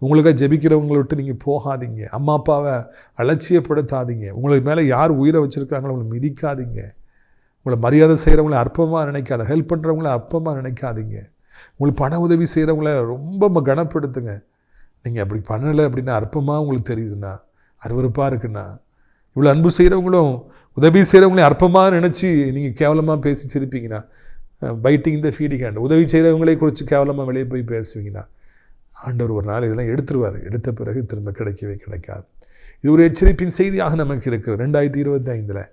உங்களுக்காக ஜெபிக்கிறவங்களை விட்டு நீங்கள் போகாதீங்க, அம்மா அப்பாவை அலட்சியப்படுத்தாதீங்க, உங்களுக்கு மேலே யார் உயிரை வச்சுருக்காங்களோ அவங்களை மிதிக்காதீங்க, உங்களை மரியாதை செய்கிறவங்கள அற்பமாக நினைக்காத, ஹெல்ப் பண்ணுறவங்கள அற்பமாக நினைக்காதீங்க, உங்களுக்கு பண உதவி செய்கிறவங்கள ரொம்ப கனப்படுத்துங்க. நீங்கள் அப்படி பண்ணலை அப்படின்னா, அற்பமாக உங்களுக்கு தெரியுதுன்னா, அருவருப்பாக இருக்குன்னா, இவ்வளோ அன்பு செய்கிறவங்களும் உதவி செய்கிறவங்களையும் அற்பமாக நினச்சி நீங்கள் கேவலமாக பேசி சிரிப்பீங்கன்னா, பைட்டிங் த ஃபீடிங் ஹேண்ட், உதவி செய்கிறவங்களே குறித்து கேவலமாக வெளியே போய் பேசுவீங்கன்னா, ஆண்டவர் ஒரு நாள் இதெல்லாம் எடுத்துருவார். எடுத்த பிறகு திரும்ப கிடைக்கவே கிடைக்காது. இது ஒரு எச்சரிப்பின் செய்தியாக நமக்கு இருக்குது. 2025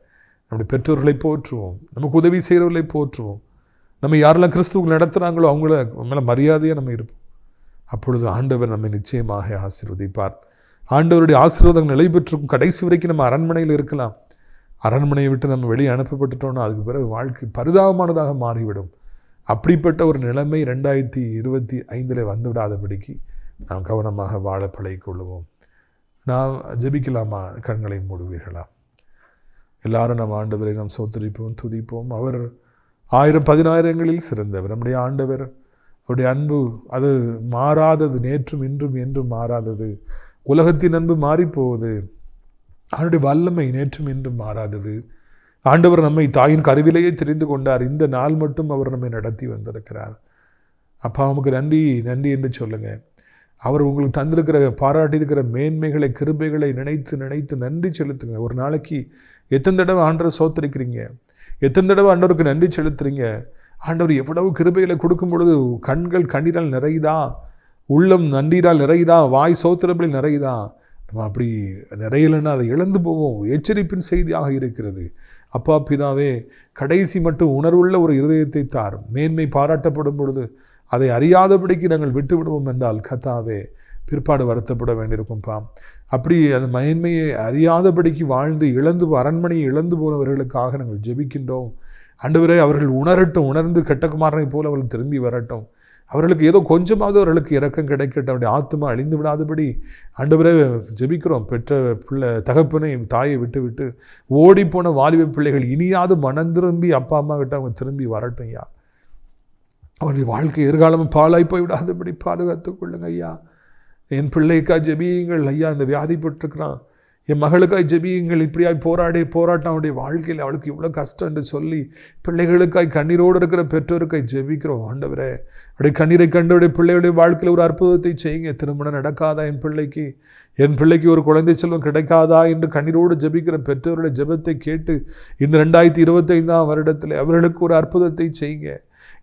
நம்முடைய பெற்றோர்களை போற்றுவோம், நமக்கு உதவி செய்கிறவர்களை போற்றுவோம், நம்ம யாரெல்லாம் கிறிஸ்துவுக்கு நடத்துகிறாங்களோ அவங்கள மேலே மரியாதையாக நம்ம இருப்போம். அப்பொழுது ஆண்டவர் நம்மை நிச்சயமாக ஆசீர்வதிப்பார். ஆண்டவருடைய ஆசீர்வாதம் நிலை பெற்றிருக்கும். கடைசி வரைக்கும் நம்ம அரண்மனையில் இருக்கலாம். அரண்மனையை விட்டு நம்ம வெளியே அனுப்பப்பட்டுட்டோம்னா அதுக்கு பிறகு வாழ்க்கை பரிதாபமானதாக மாறிவிடும். அப்படிப்பட்ட ஒரு நிலைமை 2025 வந்துவிடாதபடிக்கு நாம் கவனமாக வாழ பழகிக்கொள்ளுவோம். நாம் ஜெபிக்கலாமா? கண்களை மூடுவீர்களா? எல்லாரும் நம்ம ஆண்டவரை நாம் சோத்தரிப்போம், துதிப்போம். அவர் 1000-10,000ங்களில் சிறந்தவர். நம்முடைய ஆண்டவர், அவருடைய அன்பு அது மாறாதது, நேற்றும் இன்றும் என்றும் மாறாதது. உலகத்தின் அன்பு மாறிப்போவது, அவருடைய வல்லமை நேற்றும் இன்றும் மாறாதது. ஆண்டவர் நம்மை தாயின் கருவிலேயே தெரிந்து கொண்டார். இந்த நாள் மட்டும் அவர் நம்மை நடத்தி வந்திருக்கிறார். அப்பா உமக்கு நன்றி நன்றி என்று சொல்லுங்கள். அவர் உங்களுக்கு தந்திருக்கிற, பாராட்டியிருக்கிற மேன்மைகளை, கிருபைகளை நினைத்து நினைத்து நன்றி செலுத்துங்க. ஒரு நாளைக்கு எத்தனை தடவை ஆண்டவரை சோத்தரிக்கிறீங்க? எத்தனை தடவை ஆண்டவருக்கு நன்றி செலுத்துறீங்க? ஆண்டவர் எவ்வளவு கிருபைகளை கொடுக்கும் பொழுது கண்கள் கண்ணீரால் நிறையுதா, உள்ளம் நன்றீரால் நிறையுதா, வாய் சோத்திரப்படில் நிறையுதா? நம்ம அப்படி நிறையலைன்னா அதை இழந்து போவோம். எச்சரிப்பின் செய்தியாக இருக்கிறது. அப்பா பிதாவே, கடைசி மட்டும் உணர்வுள்ள ஒரு இருதயத்தை தாரும். மேன்மை பாராட்டப்படும் பொழுது அதை அறியாதபடிக்கு நாங்கள் விட்டு விடுவோம் என்றால் கர்த்தாவே பிற்பாடு வருத்தப்பட வேண்டியிருக்கும்பா. அப்படி அந்த மேன்மையை அறியாதபடிக்கு வாழ்ந்து இழந்து அரண்மனையை இழந்து போனவர்களுக்காக நாங்கள் ஜெபிக்கின்றோம். ஆண்டவரே, அவர்கள் உணரட்டும், உணர்ந்து கெட்டகுமாரனை போல அவர்கள் திரும்பி வரட்டும். அவர்களுக்கு ஏதோ கொஞ்சமாவது அவர்களுக்கு இரக்கம் கிடைக்கட்டும். அவருடைய ஆத்மா அழிந்து விடாதபடி ஆண்டவரே ஜெபிக்கிறோம். பெற்ற பிள்ளை தகப்பனை தாயை விட்டு விட்டு ஓடிப்போன வாலிப பிள்ளைகள் இனியாவது மனம் திரும்பி அப்பா அம்மா கிட்ட அவங்க திரும்பி வரட்டும் ஐயா. அவருடைய வாழ்க்கை எதிர்காலமும் பாழாய் போய் விடாதபடி பாதுகாத்துக் கொள்ளுங்க ஐயா. என் பிள்ளைக்கா ஜெபியுங்கள் ஐயா. இந்த வியாதிப்பட்டிருக்கிறான், என் மகளுக்காய் ஜெபியுங்கள், இப்படியாய் போராட்டம் அவருடைய வாழ்க்கையில் அவளுக்கு இவ்வளோ கஷ்டம் என்று சொல்லி பிள்ளைகளுக்காய் கண்ணீரோடு இருக்கிற பெற்றோருக்காய் ஜெபிக்கிறோம். ஆண்டவரே, அப்படியே கண்ணீரை கண்டவுடைய பிள்ளைகளுடைய வாழ்க்கையில் ஒரு அற்புதத்தை செய்யுங்க. திருமணம் நடக்காதா என் பிள்ளைக்கு ஒரு குழந்தை செல்வம் கிடைக்காதா என்று கண்ணீரோடு ஜெபிக்கிற பெற்றோருடைய ஜெபத்தை கேட்டு இந்த 2025ஆம் வருடத்தில் அவர்களுக்கு ஒரு அற்புதத்தை செய்யுங்க.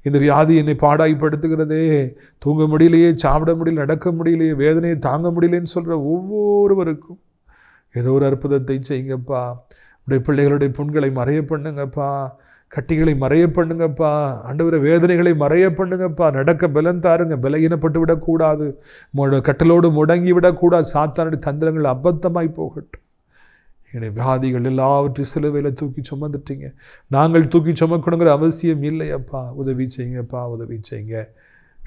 இந்த வியாதி என்னை பாடாய்ப்படுத்துகிறதே, தூங்க முடியலையே, சாப்பிட முடியல, நடக்க முடியலையே, வேதனையை தாங்க முடியலன்னு சொல்கிற ஒவ்வொருவருக்கும் ஏதோ ஒரு அற்புதத்தை செய்யுங்கப்பா. உடைய பிள்ளைகளுடைய புண்களை மறைய பண்ணுங்கப்பா, கட்டிகளை மறைய பண்ணுங்கப்பா, ஆண்டவரே வேதனைகளை மறைய பண்ணுங்கப்பா. நடக்க பலன் தாருங்க, பலகீனப்பட்டு விடக்கூடாது, கட்டலோடு முடங்கி விடக்கூடாது. சாத்தானுடைய தந்திரங்கள் அபத்தமாய் போகட்டும். எங்களுடைய வியாதிகள் எல்லாவற்றையும் சிலுவையில் தூக்கி சுமந்துட்டீங்க, நாங்கள் தூக்கி சுமக்கணுங்கிற அவசியம் இல்லையப்பா. உதவி செய்யுங்கப்பா, உதவி செய்யுங்க.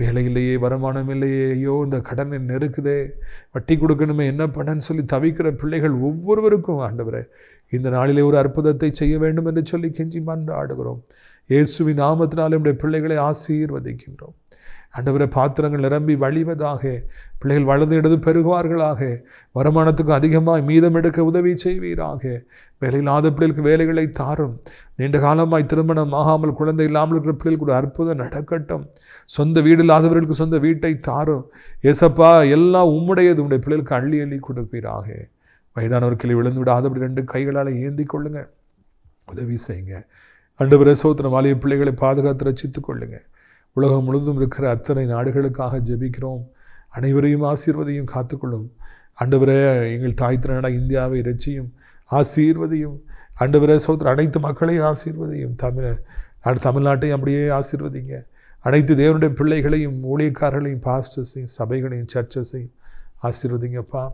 வேலை இல்லையே, வருமானம் இல்லையே, ஐயோ இந்த கடனை நெருக்குதே, வட்டி கொடுக்கணுமே, என்ன பண்ணன்னு சொல்லி தவிக்கிற பிள்ளைகள் ஒவ்வொருவருக்கும் ஆண்டவரே இந்த நாளிலே ஒரு அற்புதத்தை செய்ய வேண்டும் என்று சொல்லி கெஞ்சி மன்றாடுகிறோம். இயேசுவின் நாமத்தினாலே நம்முடைய பிள்ளைகளை ஆசீர்வதிக்கின்றோம். ஆண்டவரே, பாத்திரங்கள் நிரம்பி வழிவதாக, பிள்ளைகள் வளர்ந்து எடுத்து பெருகுவார்களாக, வருமானத்துக்கு அதிகமாக மீதம் எடுக்க உதவி செய்வீராக. வேலையில்லாத பிள்ளைகளுக்கு வேலைகளை தாரும். நீண்ட காலமாய் திருமணம் ஆகாமல் குழந்தை இல்லாமல் இருக்கிற பிள்ளைகளுக்கு ஒரு அற்புதம் நடக்கட்டும். சொந்த வீடு இல்லாதவர்களுக்கு சொந்த வீட்டை தாரும். ஏசப்பா, எல்லாம் உம்முடையது, உம்முடைய பிள்ளைகளுக்கு அள்ளி அள்ளி கொடுப்பீராக. வயதானவர்களை விழுந்து விடாதபடி 2 கைகளால் ஏந்தி கொள்ளுங்க, உதவி செய்யுங்க. ஆண்டவரே சோத்திரம், வாலிய பிள்ளைகளை பாதுகாத்து ரட்சித்துக் கொள்ளுங்க. உலகம் முழுவதும் இருக்கிற அத்தனை நாடுகளுக்காக ஜெபிக்கிறோம். அனைவரையும் ஆசீர்வதியும் காத்துக்கொள்ளும். ஆண்டவரே, எங்கள் தாய் திருநாடாக இந்தியாவை இரட்சியும் ஆசீர்வதியும். ஆண்டவரே சோத்திரம், அனைத்து மக்களையும் ஆசீர்வதியும். தமிழ்நாட்டையும் அப்படியே ஆசீர்வதிங்க. அனைத்து தேவனுடைய பிள்ளைகளையும், ஊழியக்காரர்களையும், பாஸ்டர்ஸையும், சபைகளையும், சர்ச்சஸையும் ஆசீர்வதிங்கப்பா.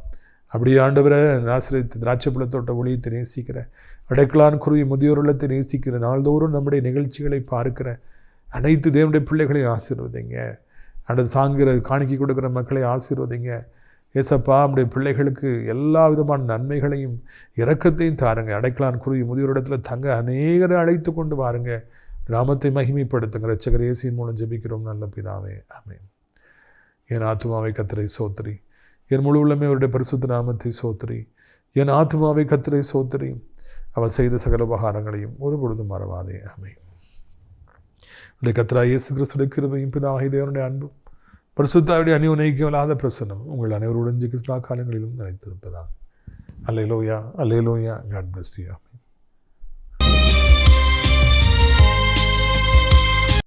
அப்படியே ஆண்டவரை ஆசிரியத்து திராட்சைப்பழ தோட்ட ஊழியத்தை நேசிக்கிற, அடைக்கலான் குருவி முதியோர் உள்ளத்தை நேசிக்கிற, நாள்தோறும் நம்முடைய நிகழ்ச்சிகளை பார்க்கிற அனைத்து தேவனுடைய பிள்ளைகளையும் ஆசீர்வதிங்க. அடுத்து தாங்குகிற காணிக்கை கொடுக்குற மக்களை ஆசீர்வதிங்க. ஏசப்பா, நம்முடைய பிள்ளைகளுக்கு எல்லா விதமான நன்மைகளையும் இரக்கத்தையும் தாருங்க. அடைக்கலான் குருவி முதியோரிடத்தில் தங்க அநேகரை அழைத்து கொண்டு வாருங்க. நாமத்தை மகிமைப்படுத்துங்க. இரட்சகர் இயேசுவின் மூலம் ஜெபிக்கிறோம் நல்ல பிதாவே, ஆமென். என் ஆத்துமாவை கர்த்தரை சோத்திரி, என் முழு உள்ளமே அவருடைய பரிசுத்த நாமத்தை சோத்திரி. என் ஆத்துமாவை கர்த்தரை சோத்திரி, அவர் செய்த சகல உபகாரங்களையும் ஒருபொழுதும் மறவாதே, ஆமென். உடைய கர்த்தராகிய இயேசு கிறிஸ்துவின் கிருபையும் பிதாவாகிய தேவனுடைய அன்பும் பரிசுத்தாவிடைய அந்யோன்யமில்லாத பிரசன்னம் உங்கள் அனைவருடன் காலங்களிலும் நிலைத்திருப்பதாக. Hallelujah, hallelujah. God bless you.